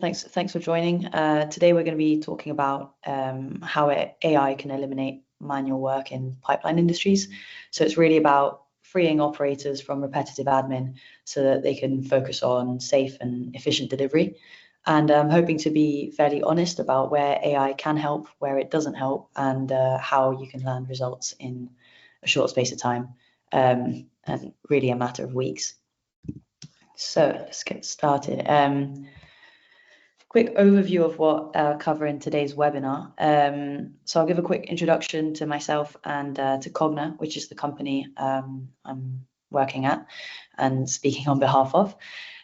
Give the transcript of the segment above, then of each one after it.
Thanks for joining. Today we're going to be talking about how AI can eliminate manual work in pipeline industries. So it's really about freeing operators from repetitive admin so that they can focus on safe and efficient delivery. And I'm hoping to be fairly honest about where AI can help, where it doesn't help, and how you can land results in a short space of time, and really a matter of weeks. So let's get started. Quick overview of what I'll cover in today's webinar. So I'll give a quick introduction to myself and to Cogna, which is the company I'm working at and speaking on behalf of.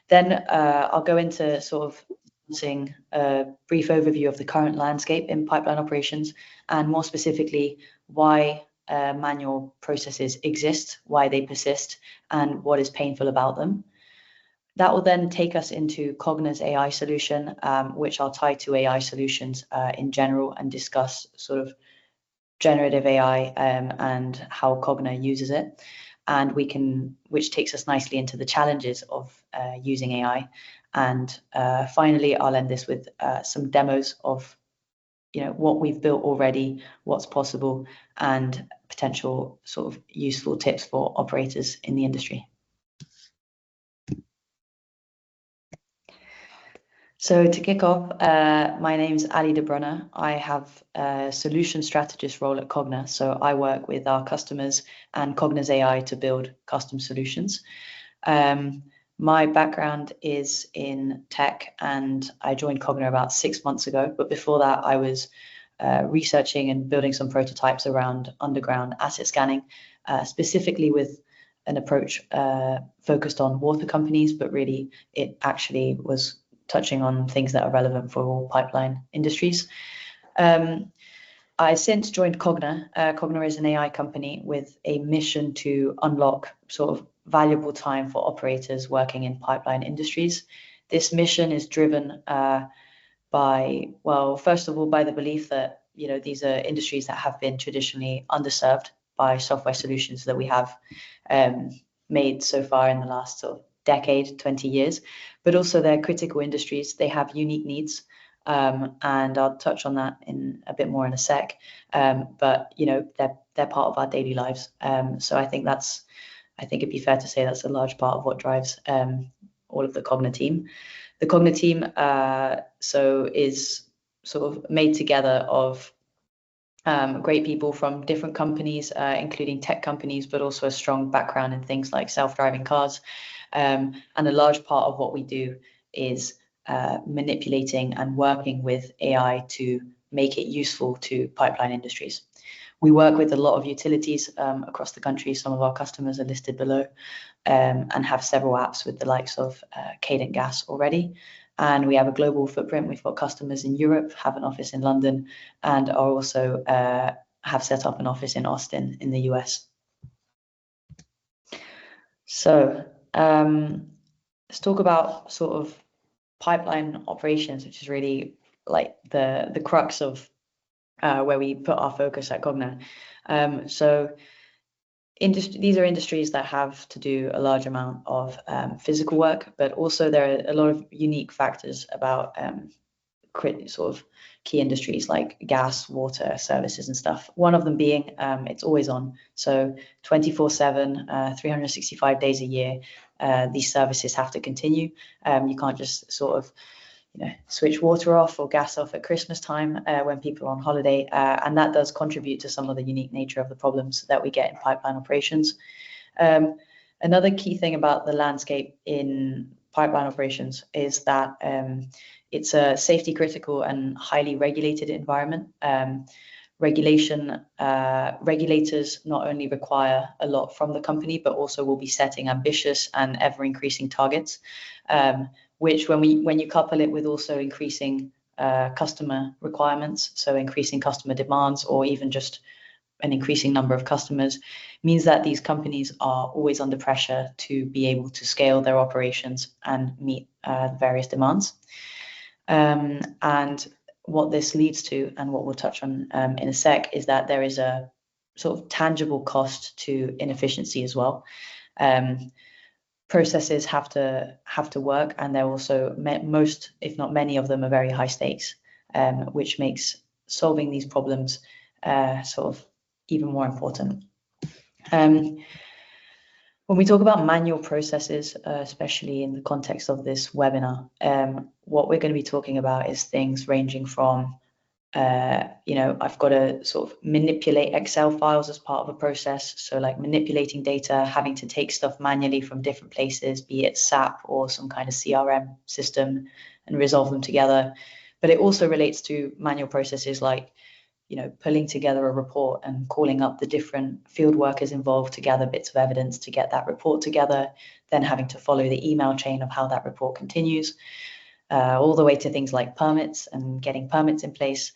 Then I'll go into sort of using a brief overview of the current landscape in pipeline operations, and more specifically, why manual processes exist, why they persist, and what is painful about them. That will then take us into Cogna's AI solution, which I'll tie to AI solutions in general and discuss sort of generative AI and how Cogna uses it. And which takes us nicely into the challenges of using AI. And finally, I'll end this with some demos of what we've built already, what's possible, and potential sort of useful tips for operators in the industry. So to kick off, my name's Ali De Brunner. I have a solution strategist role at Cogna. So I work with our customers and Cogna's AI to build custom solutions. My background is in tech, and I joined Cogna about 6 months ago. But before that, I was researching and building some prototypes around underground asset scanning, specifically with an approach focused on water companies, but really it actually was touching on things that are relevant for all pipeline industries. I since joined Cogna. Cogna is an AI company with a mission to unlock sort of valuable time for operators working in pipeline industries. This mission is driven by, well, first of all, by the belief that these are industries that have been traditionally underserved by software solutions that we have made so far in the last sort of decade, 20 years, but also they're critical industries. They have unique needs, and I'll touch on that in a bit more in a sec. But they're part of our daily lives. So I think it'd be fair to say that's a large part of what drives all of the Cogna team. The Cogna team is sort of made together of great people from different companies, including tech companies, but also a strong background in things like self-driving cars. And a large part of what we do is manipulating and working with AI to make it useful to pipeline industries. We work with a lot of utilities across the country. Some of our customers are listed below and have several apps with the likes of Cadent Gas already. And we have a global footprint. We've got customers in Europe, have an office in London, and are also have set up an office in Austin in the US. So let's talk about sort of pipeline operations, which is really like the crux of where we put our focus at Cogna. These are industries that have to do a large amount of physical work, but also there are a lot of unique factors about sort of key industries like gas, water, services and stuff. One of them being it's always on. So 24/7, 365 days a year, these services have to continue. You can't just sort of switch water off or gas off at Christmas time when people are on holiday. And that does contribute to some of the unique nature of the problems that we get in pipeline operations. Another key thing about the landscape in pipeline operations is that it's a safety critical and highly regulated environment. Regulators not only require a lot from the company, but also will be setting ambitious and ever increasing targets, which when you couple it with also increasing customer requirements, so increasing customer demands or even just an increasing number of customers, means that these companies are always under pressure to be able to scale their operations and meet various demands. And what this leads to, and what we'll touch on in a sec, is that there is a sort of tangible cost to inefficiency as well. processes have to work, and they're also most, if not many of them, are very high stakes, which makes solving these problems sort of even more important. When we talk about manual processes, especially in the context of this webinar, what we're going to be talking about is things ranging from I've got to sort of manipulate Excel files as part of a process. So like manipulating data, having to take stuff manually from different places, be it SAP or some kind of CRM system, and resolve them together. But it also relates to manual processes like, pulling together a report and calling up the different field workers involved to gather bits of evidence to get that report together, then having to follow the email chain of how that report continues. All the way to things like permits and getting permits in place.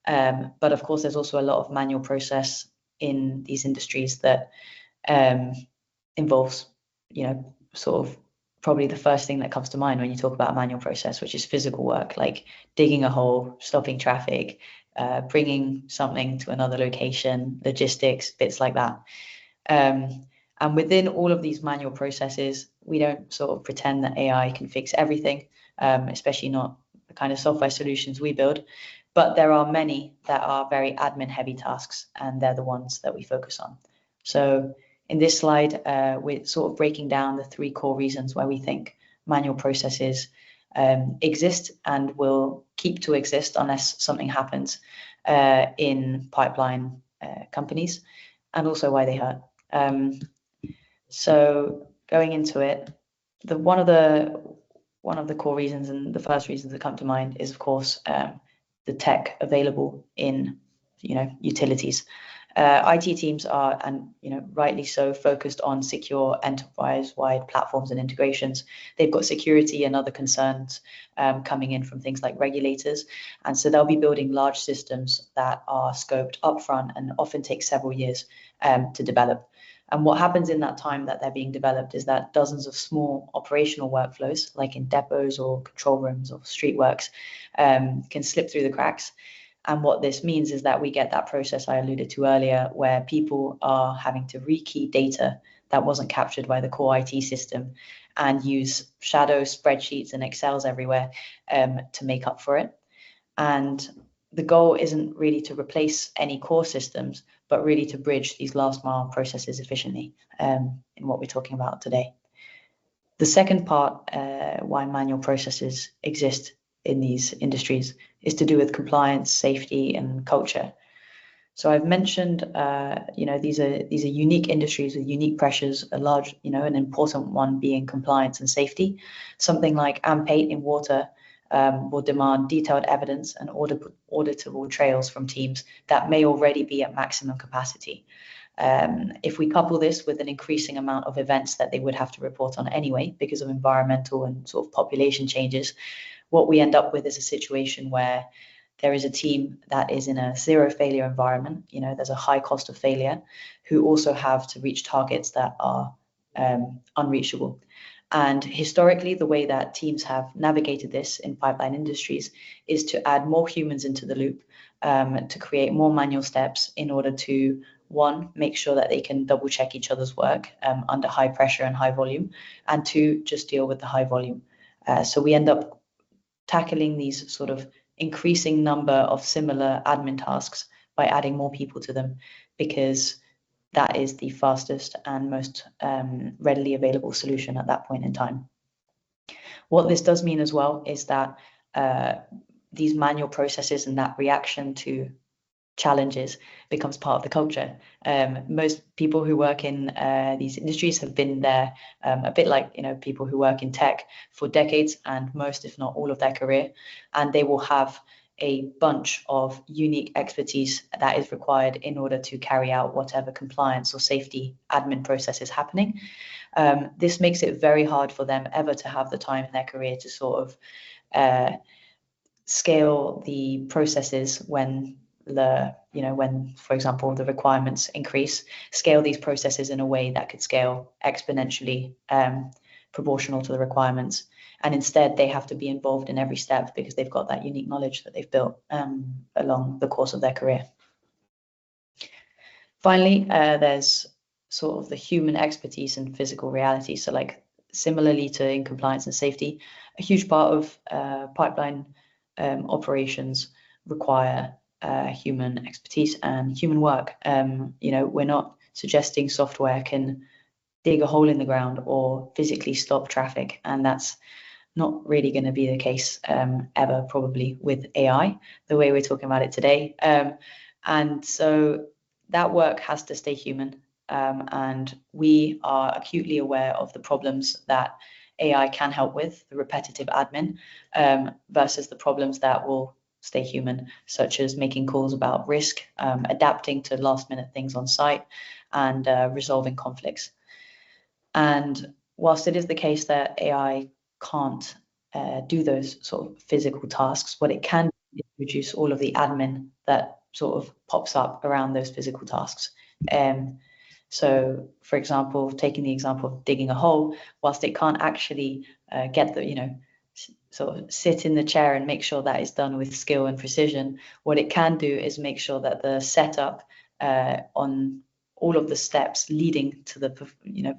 But of course, there's also a lot of manual process in these industries that involves, sort of probably the first thing that comes to mind when you talk about a manual process, which is physical work, like digging a hole, stopping traffic, bringing something to another location, logistics, bits like that. And within all of these manual processes, we don't sort of pretend that AI can fix everything. Especially not the kind of software solutions we build, but there are many that are very admin heavy tasks, and they're the ones that we focus on. So in this slide, we're sort of breaking down the 3 core reasons why we think manual processes exist and will keep to exist unless something happens in pipeline companies, and also why they hurt. So going into it, one of the core reasons and the first reasons that come to mind is, of course, the tech available in, utilities. IT teams are, and rightly so, focused on secure enterprise-wide platforms and integrations. They've got security and other concerns coming in from things like regulators, and so they'll be building large systems that are scoped upfront and often take several years to develop. And what happens in that time that they're being developed is that dozens of small operational workflows, like in depots or control rooms or street works, can slip through the cracks. And what this means is that we get that process I alluded to earlier, where people are having to rekey data that wasn't captured by the core IT system and use shadow spreadsheets and Excels everywhere to make up for it. And the goal isn't really to replace any core systems, but really to bridge these last mile processes efficiently in what we're talking about today. The second part, why manual processes exist in these industries, is to do with compliance, safety, and culture. So I've mentioned, these are unique industries with unique pressures. A large, an important one being compliance and safety. Something like AMP8 in water will demand detailed evidence and auditable trails from teams that may already be at maximum capacity. If we couple this with an increasing amount of events that they would have to report on anyway because of environmental and sort of population changes, what we end up with is a situation where there is a team that is in a zero failure environment, there's a high cost of failure, who also have to reach targets that are unreachable. And historically, the way that teams have navigated this in pipeline industries is to add more humans into the loop, to create more manual steps in order to, one, make sure that they can double check each other's work under high pressure and high volume, and two, just deal with the high volume. So we end up tackling these sort of increasing number of similar admin tasks by adding more people to them, because that is the fastest and most readily available solution at that point in time. What this does mean as well is that these manual processes and that reaction to challenges becomes part of the culture. Most people who work in these industries have been there a bit like people who work in tech for decades, and most, if not all, of their career, and they will have a bunch of unique expertise that is required in order to carry out whatever compliance or safety admin process is happening. This makes it very hard for them ever to have the time in their career to sort of scale the processes when for example, the requirements increase, scale these processes in a way that could scale exponentially proportional to the requirements. And instead, they have to be involved in every step because they've got that unique knowledge that they've built along the course of their career. Finally, there's sort of the human expertise and physical reality. So like similarly to in compliance and safety, a huge part of pipeline operations require human expertise and human work. We're not suggesting software can dig a hole in the ground or physically stop traffic, and that's not really going to be the case ever, probably, with AI, the way we're talking about it today. And so that work has to stay human. And we are acutely aware of the problems that AI can help with, the repetitive admin, versus the problems that will stay human, such as making calls about risk, adapting to last-minute things on site, and resolving conflicts. And whilst it is the case that AI can't do those sort of physical tasks, what it can do is reduce all of the admin that sort of pops up around those physical tasks. So, for example, taking the example of digging a hole, whilst it can't actually get the, sort of sit in the chair and make sure that is done with skill and precision, what it can do is make sure that the setup on all of the steps leading to the,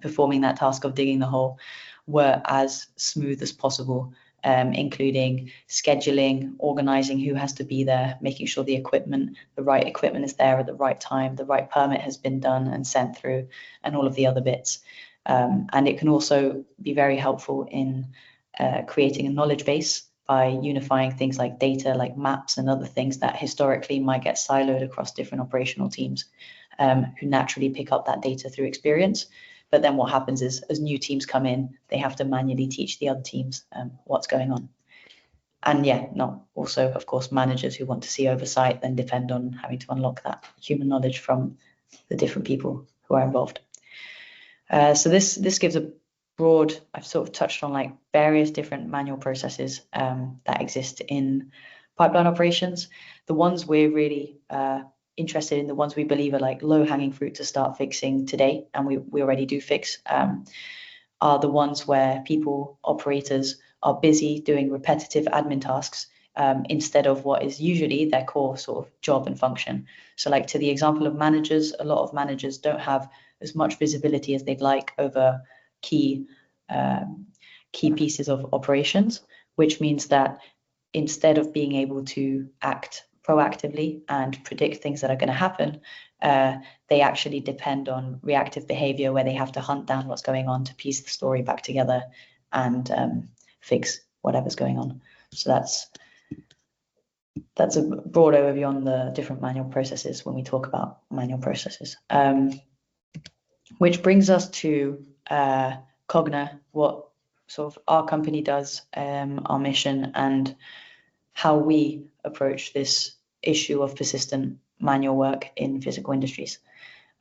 performing that task of digging the hole were as smooth as possible, including scheduling, organizing who has to be there, making sure the right equipment is there at the right time, the right permit has been done and sent through, and all of the other bits. And it can also be very helpful in creating a knowledge base by unifying things like data, like maps and other things that historically might get siloed across different operational teams, who naturally pick up that data through experience. But then what happens is, as new teams come in, they have to manually teach the other teams what's going on. And also, of course, managers who want to see oversight then depend on having to unlock that human knowledge from the different people who are involved. So this gives a broad, I've sort of touched on like various different manual processes that exist in pipeline operations. The ones we're really interested in, the ones we believe are like low-hanging fruit to start fixing today, and we already do fix, are the ones where operators are busy doing repetitive admin tasks instead of what is usually their core sort of job and function. So like to the example of managers, a lot of managers don't have as much visibility as they'd like over key pieces of operations, which means that instead of being able to act proactively and predict things that are going to happen, they actually depend on reactive behavior where they have to hunt down what's going on to piece the story back together and fix whatever's going on. So that's a broad overview on the different manual processes when we talk about manual processes. Which brings us to Cogna, what sort of our company does, our mission, and how we approach this issue of persistent manual work in physical industries.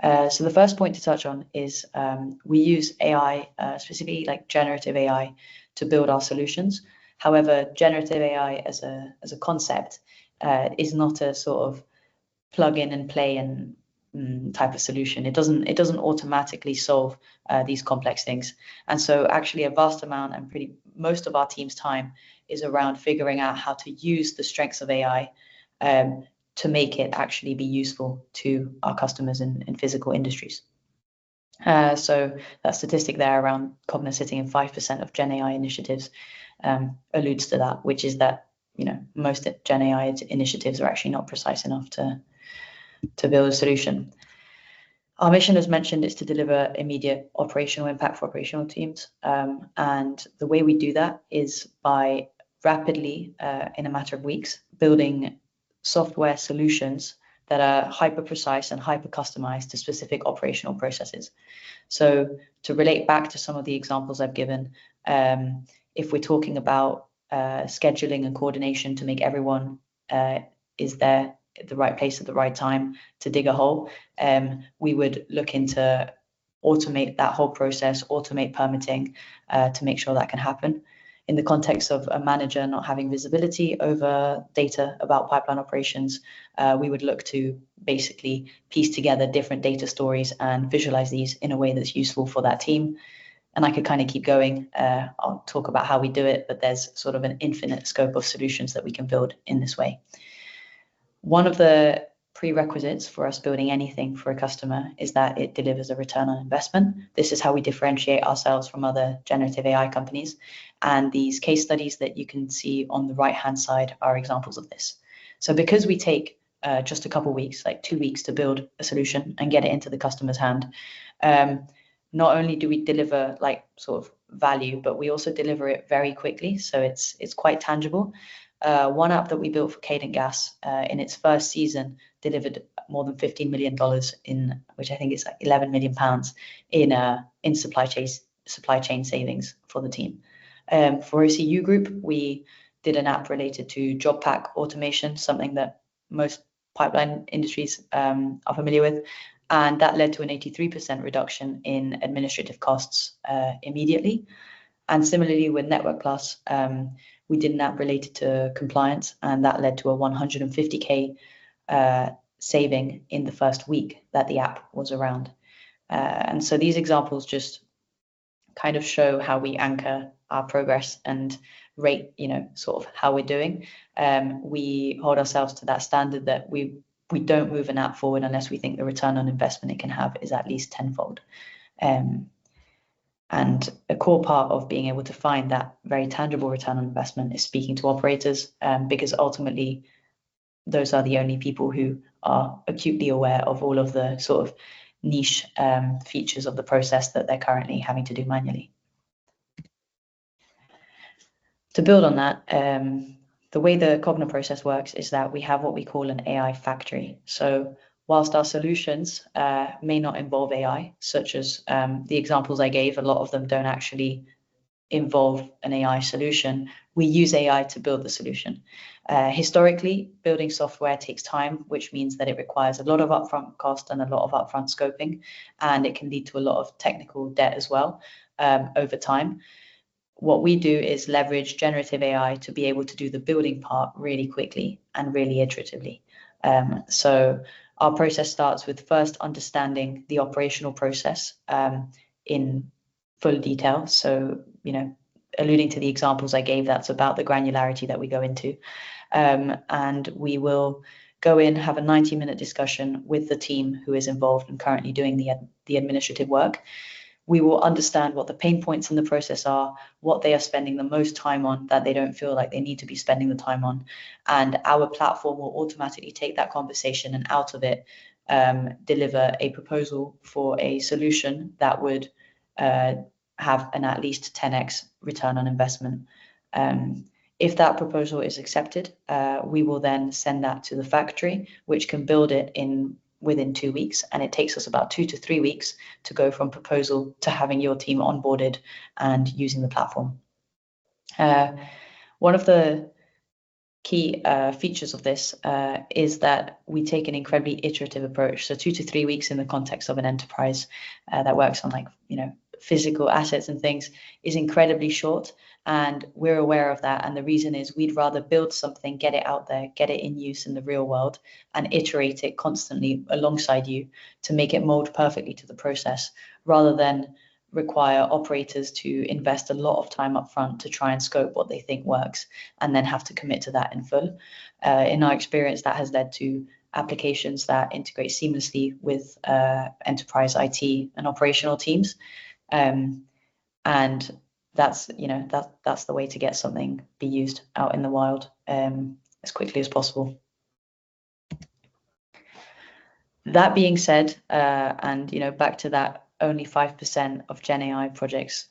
So the first point to touch on is we use AI, specifically like generative AI, to build our solutions. However, generative AI as a concept is not a sort of plug in and play and type of solution. It doesn't automatically solve these complex things. And so actually a vast amount and most of our team's time is around figuring out how to use the strengths of AI to make it actually be useful to our customers in physical industries. So that statistic there around Cogna sitting in 5% of Gen AI initiatives alludes to that, which is that most Gen AI initiatives are actually not precise enough to build a solution. Our mission, as mentioned, is to deliver immediate operational impact for operational teams. And the way we do that is by rapidly, in a matter of weeks, building software solutions that are hyper precise and hyper customized to specific operational processes. So to relate back to some of the examples I've given, if we're talking about scheduling and coordination to make everyone is there at the right place at the right time to dig a hole, we would look into automate that whole process, automate permitting to make sure that can happen. In the context of a manager not having visibility over data about pipeline operations, we would look to basically piece together different data stories and visualize these in a way that's useful for that team. And I could kind of keep going. I'll talk about how we do it, but there's sort of an infinite scope of solutions that we can build in this way. One of the prerequisites for us building anything for a customer is that it delivers a return on investment. This is how we differentiate ourselves from other generative AI companies. And these case studies that you can see on the right-hand side are examples of this. So because we take just a couple of weeks, like 2 weeks to build a solution and get it into the customer's hand, not only do we deliver like sort of value, but we also deliver it very quickly. So it's quite tangible. One app that we built for Cadent Gas in its first season delivered more than $15 million in, which I think is like 11 million pounds in supply chain savings for the team. For OCU Group, we did an app related to job pack automation, something that most pipeline industries are familiar with, and that led to an 83% reduction in administrative costs immediately. And similarly with Network Plus, we did an app related to compliance, and that led to a 150K saving in the first week that the app was around. And so these examples just kind of show how we anchor our progress and rate, sort of how we're doing. We hold ourselves to that standard that we don't move an app forward unless we think the return on investment it can have is at least tenfold. And a core part of being able to find that very tangible return on investment is speaking to operators, because ultimately those are the only people who are acutely aware of all of the sort of niche features of the process that they're currently having to do manually. To build on that, the way the Cogna process works is that we have what we call an AI factory. So whilst our solutions may not involve AI, such as the examples I gave, a lot of them don't actually involve an AI solution, we use AI to build the solution. Historically, building software takes time, which means that it requires a lot of upfront cost and a lot of upfront scoping, and it can lead to a lot of technical debt as well over time. What we do is leverage generative AI to be able to do the building part really quickly and really iteratively. So our process starts with first understanding the operational process in full detail. So, alluding to the examples I gave, that's about the granularity that we go into. And we will go in, have a 90-minute discussion with the team who is involved and currently doing the administrative work. We will understand what the pain points in the process are, what they are spending the most time on that they don't feel like they need to be spending the time on. And our platform will automatically take that conversation and out of it, deliver a proposal for a solution that would have an at least 10x return on investment. If that proposal is accepted, we will then send that to the factory, which can build it within 2 weeks, and it takes us about 2 to 3 weeks to go from proposal to having your team onboarded and using the platform. One of the key features of this is that we take an incredibly iterative approach. So 2 to 3 weeks in the context of an enterprise that works on physical assets and things is incredibly short, and we're aware of that. And the reason is we'd rather build something, get it out there, get it in use in the real world, and iterate it constantly alongside you to make it mold perfectly to the process, rather than require operators to invest a lot of time up front to try and scope what they think works and then have to commit to that in full. In our experience, that has led to applications that integrate seamlessly with enterprise IT and operational teams. And that's the way to get something be used out in the wild as quickly as possible. That being said, and back to that, only 5% of Gen AI projects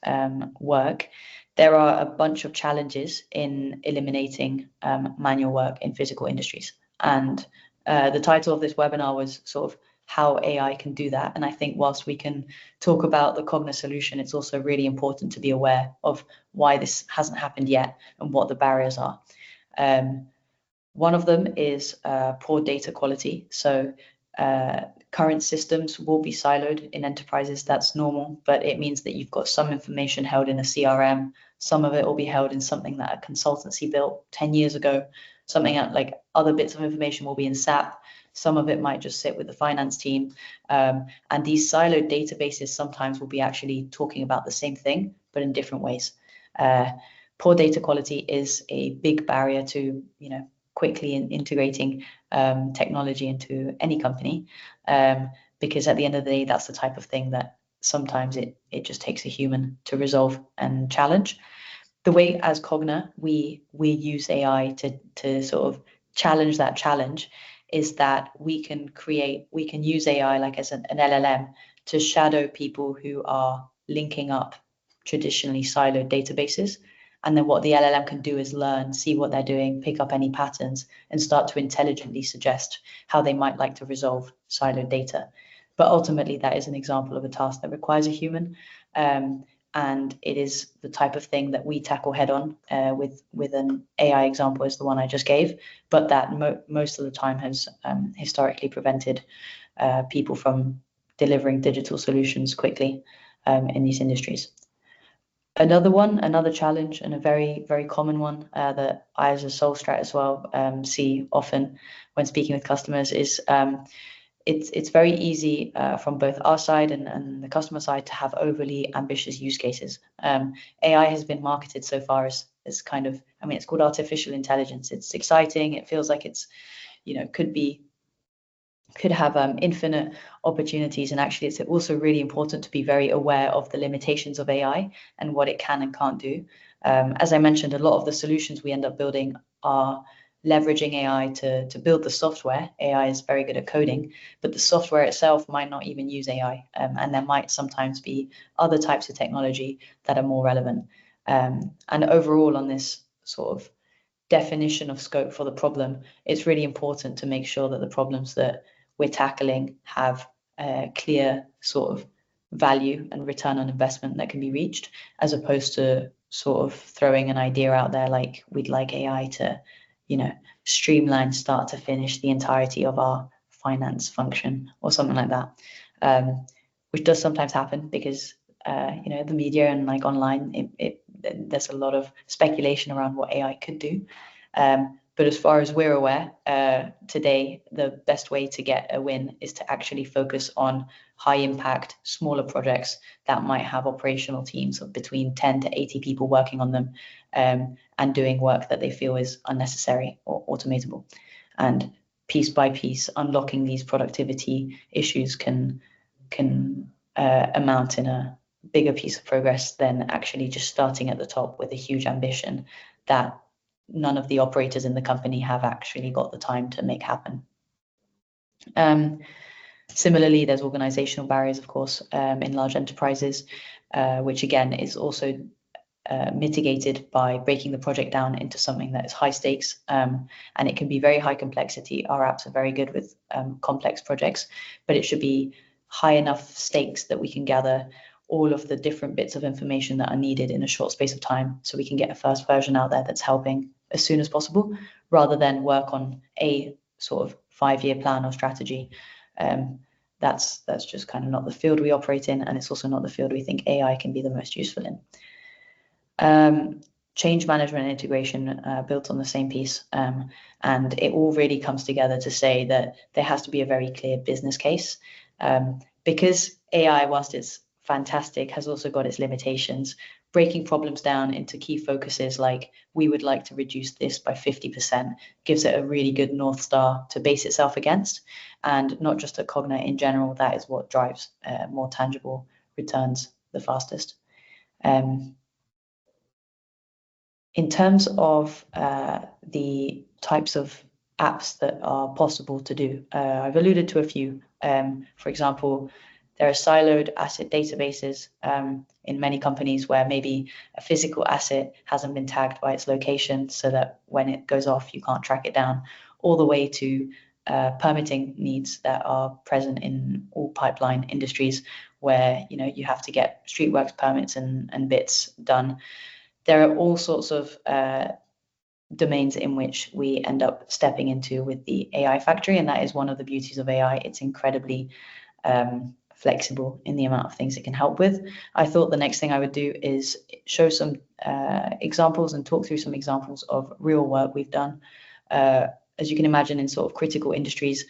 work. There are a bunch of challenges in eliminating manual work in physical industries. And the title of this webinar was sort of how AI can do that. And I think whilst we can talk about the Cogna solution, it's also really important to be aware of why this hasn't happened yet and what the barriers are. One of them is poor data quality. So current systems will be siloed in enterprises. That's normal, but it means that you've got some information held in a CRM. Some of it will be held in something that a consultancy built 10 years ago. Something like other bits of information will be in SAP. Some of it might just sit with the finance team. And these siloed databases sometimes will be actually talking about the same thing, but in different ways. Poor data quality is a big barrier to, quickly in integrating technology into any company, because at the end of the day, that's the type of thing that sometimes it just takes a human to resolve and challenge. The way as Cogna we use AI to sort of challenge that challenge is that we can use AI like as an LLM to shadow people who are linking up traditionally siloed databases. And then what the LLM can do is learn, see what they're doing, pick up any patterns, and start to intelligently suggest how they might like to resolve siloed data. But ultimately, that is an example of a task that requires a human. And it is the type of thing that we tackle head on with an AI example as the one I just gave, but that most of the time has historically prevented people from delivering digital solutions quickly in these industries. Another challenge, and a very, very common one that I as a sole strat as well see often when speaking with customers is it's very easy from both our side and the customer side to have overly ambitious use cases. AI has been marketed so far as kind of, I mean, it's called artificial intelligence. It's exciting. It feels like it's, could have infinite opportunities, and actually it's also really important to be very aware of the limitations of AI and what it can and can't do. As I mentioned, a lot of the solutions we end up building are leveraging AI to build the software. AI is very good at coding, but the software itself might not even use AI, and there might sometimes be other types of technology that are more relevant. And overall, on this sort of definition of scope for the problem, it's really important to make sure that the problems that we're tackling have a clear sort of value and return on investment that can be reached, as opposed to sort of throwing an idea out there like we'd like AI to, streamline start to finish the entirety of our finance function or something like that, which does sometimes happen because the media and like online, there's a lot of speculation around what AI could do. But as far as we're aware, today, the best way to get a win is to actually focus on high impact, smaller projects that might have operational teams of between 10 to 80 people working on them, and doing work that they feel is unnecessary or automatable. And piece by piece, unlocking these productivity issues can amount in a bigger piece of progress than actually just starting at the top with a huge ambition that none of the operators in the company have actually got the time to make happen. Similarly, there's organizational barriers, of course, in large enterprises, which again is also mitigated by breaking the project down into something that is high stakes, and it can be very high complexity. Our apps are very good with complex projects, but it should be high enough stakes that we can gather all of the different bits of information that are needed in a short space of time, so we can get a first version out there that's helping as soon as possible, rather than work on a sort of 5-year plan or strategy. That's just kind of not the field we operate in, and it's also not the field we think AI can be the most useful in. Change management and integration built on the same piece, and it all really comes together to say that there has to be a very clear business case, because AI, whilst it's fantastic, has also got its limitations. Breaking problems down into key focuses like we would like to reduce this by 50% gives it a really good North Star to base itself against. And not just at Cogna in general, that is what drives more tangible returns the fastest. In terms of the types of apps that are possible to do, I've alluded to a few. For example, there are siloed asset databases in many companies where maybe a physical asset hasn't been tagged by its location, so that when it goes off, you can't track it down, all the way to permitting needs that are present in all pipeline industries where you have to get streetworks permits and bits done. There are all sorts of domains in which we end up stepping into with the AI factory, and that is one of the beauties of AI. It's incredibly flexible in the amount of things it can help with. I thought the next thing I would do is show some examples and talk through some examples of real work we've done. As you can imagine, in sort of critical industries,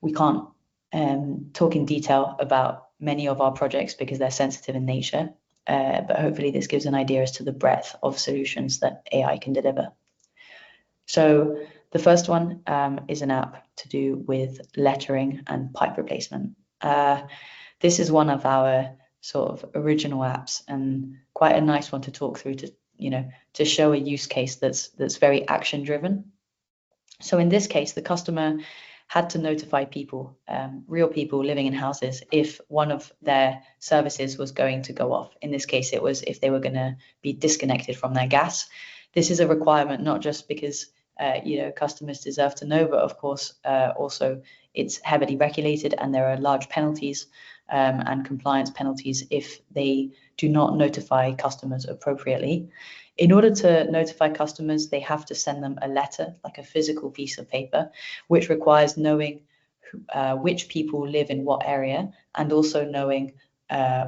we can't talk in detail about many of our projects because they're sensitive in nature, but hopefully this gives an idea as to the breadth of solutions that AI can deliver. So The first one is an app to do with lettering and pipe replacement. This is one of our sort of original apps and quite a nice one to talk through to show a use case that's very action driven. So in this case, the customer had to notify people, real people living in houses, if one of their services was going to go off. In this case, it was if they were going to be disconnected from their gas. This is a requirement, not just because customers deserve to know, but of course, also it's heavily regulated and there are large penalties and compliance penalties if they do not notify customers appropriately. In order to notify customers, they have to send them a letter, like a physical piece of paper, which requires knowing which people live in what area, and also knowing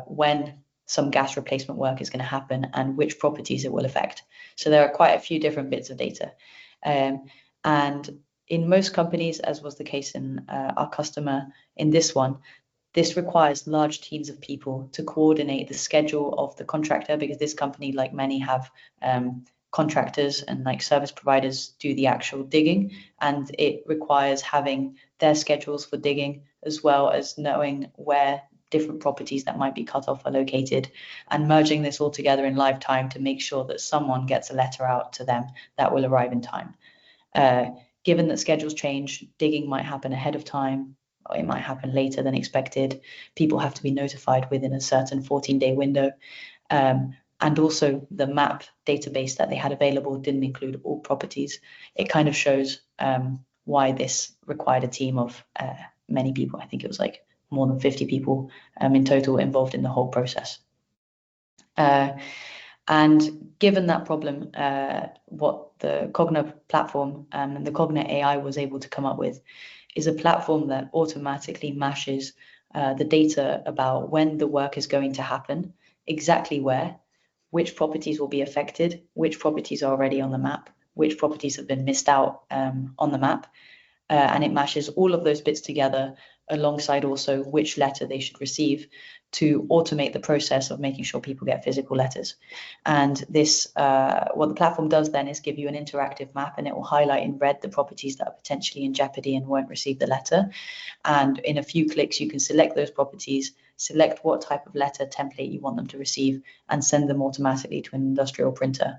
when some gas replacement work is going to happen and which properties it will affect. So there are quite a few different bits of data. And in most companies, as was the case in our customer in this one, this requires large teams of people to coordinate the schedule of the contractor, because this company, like many, have contractors and like service providers do the actual digging, and it requires having their schedules for digging as well as knowing where different properties that might be cut off are located, and merging this all together in live time to make sure that someone gets a letter out to them that will arrive in time. Given that schedules change, digging might happen ahead of time, or it might happen later than expected. People have to be notified within a certain 14-day window. And also the map database that they had available didn't include all properties. It kind of shows why this required a team of many people. I think it was like more than 50 people in total involved in the whole process. And given that problem, what the Cogna platform and the Cogna AI was able to come up with is a platform that automatically mashes the data about when the work is going to happen, exactly where, which properties will be affected, which properties are already on the map, which properties have been missed out on the map. And it mashes all of those bits together alongside also which letter they should receive to automate the process of making sure people get physical letters. And this, what the platform does then is give you an interactive map, and it will highlight in red the properties that are potentially in jeopardy and won't receive the letter. And in a few clicks, you can select those properties, select what type of letter template you want them to receive, and send them automatically to an industrial printer.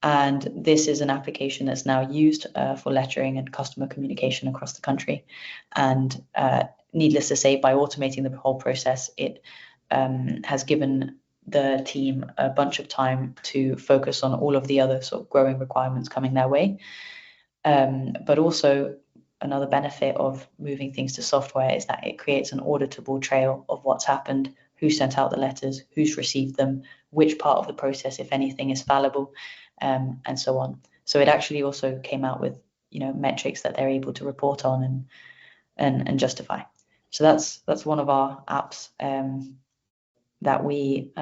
And this is an application that's now used for lettering and customer communication across the country. And needless to say, by automating the whole process, it has given the team a bunch of time to focus on all of the other sort of growing requirements coming their way. But also another benefit of moving things to software is that it creates an auditable trail of what's happened, who sent out the letters, who's received them, which part of the process, if anything, is fallible, and so on. So it actually also came out with metrics that they're able to report on and justify. So that's one of our apps that we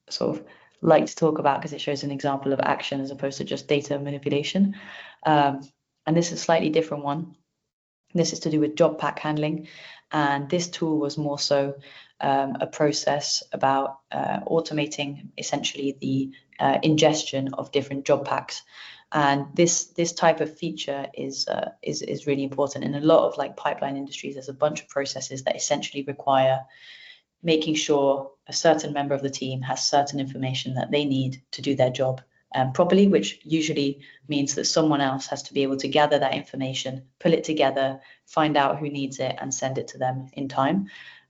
sort of like to talk about, because it shows an example of action as opposed to just data manipulation. And this is a slightly different one. This is to do with job pack handling, and this tool was more so a process about automating essentially the ingestion of different job packs. And this type of feature is really important. In a lot of like pipeline industries, there's a bunch of processes that essentially require making sure a certain member of the team has certain information that they need to do their job properly, which usually means that someone else has to be able to gather that information, pull it together, find out who needs it, and send it to them in time.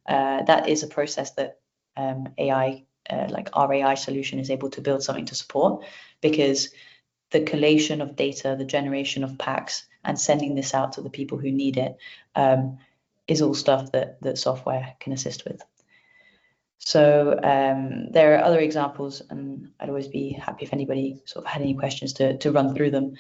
That is a process that AI, like our AI solution, is able to build something to support, because the collation of data, the generation of packs, and sending this out to the people who need it is all stuff that software can assist with. So there are other examples, and I'd always be happy if anybody sort of had any questions to run through them.